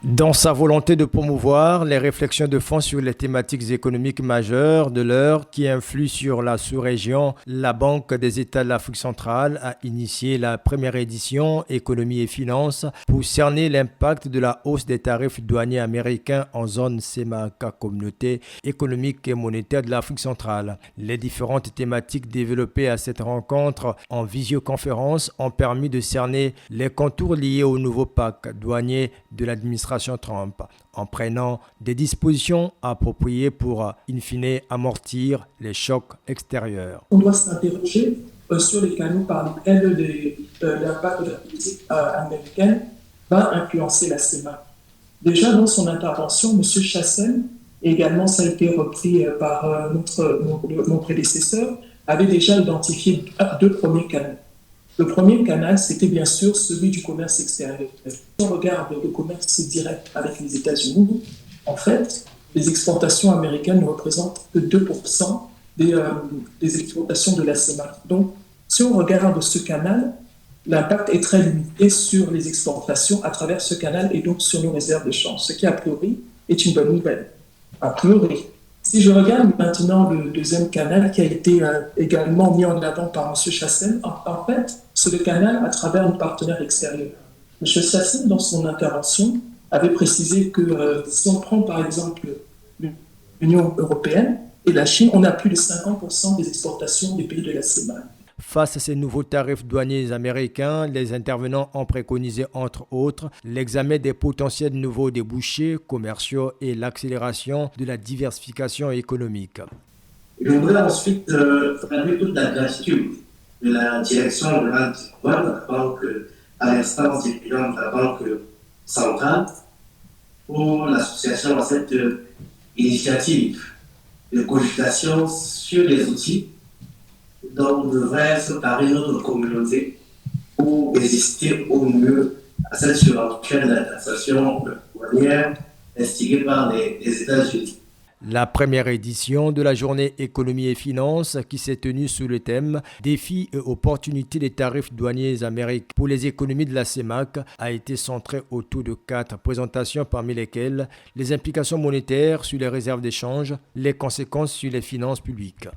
Dans sa volonté de promouvoir les réflexions de fond sur les thématiques économiques majeures de l'heure qui influent sur la sous-région, la Banque des États de l'Afrique centrale a initié la première édition Économie et Finances pour cerner l'impact de la hausse des tarifs douaniers américains en zone CEMAC, Communauté économique et monétaire de l'Afrique centrale. Les différentes thématiques développées à cette rencontre en visioconférence ont permis de cerner les contours liés au nouveau pacte douanier de l'administration Trump, en prenant des dispositions appropriées pour, in fine, amortir les chocs extérieurs. On doit s'interroger sur les canaux par lesquels l'impact de la politique américaine va influencer la CEMAC. Déjà, dans son intervention, M. Chassel, et également ça a été repris par mon prédécesseur, avait déjà identifié deux premiers canaux. Le premier canal, c'était bien sûr celui du commerce extérieur. Si on regarde le commerce direct avec les États-Unis, en fait, les exportations américaines ne représentent que 2% des exportations de la CEMAC. Donc, si on regarde ce canal, l'impact est très limité sur les exportations à travers ce canal et donc sur nos réserves de change, ce qui, a priori, est une bonne nouvelle. A priori. Si je regarde maintenant le deuxième canal qui a été également mis en avant par M. Chassel, en fait, c'est le canal à travers nos partenaires extérieurs. M. Chassel, dans son intervention, avait précisé que si on prend par exemple l'Union européenne et la Chine, on a plus de 50% des exportations des pays de la CEMAC. Face à ces nouveaux tarifs douaniers américains, les intervenants ont préconisé entre autres l'examen des potentiels nouveaux débouchés commerciaux et l'accélération de la diversification économique. Je voudrais ensuite traduire toute la gratitude de la direction de la banque, à l'instance dirigeante de la Banque centrale, pour l'association à cette initiative de cogitation sur les outils dont devrait se parer notre communauté pour résister au mieux à cette surenchère de la taxation douanière instigée par les États-Unis. La première édition de la journée Économie et Finances, qui s'est tenue sous le thème Défis et opportunités des tarifs douaniers américains pour les économies de la CEMAC, a été centrée autour de 4 présentations, parmi lesquelles les implications monétaires sur les réserves d'échange, les conséquences sur les finances publiques.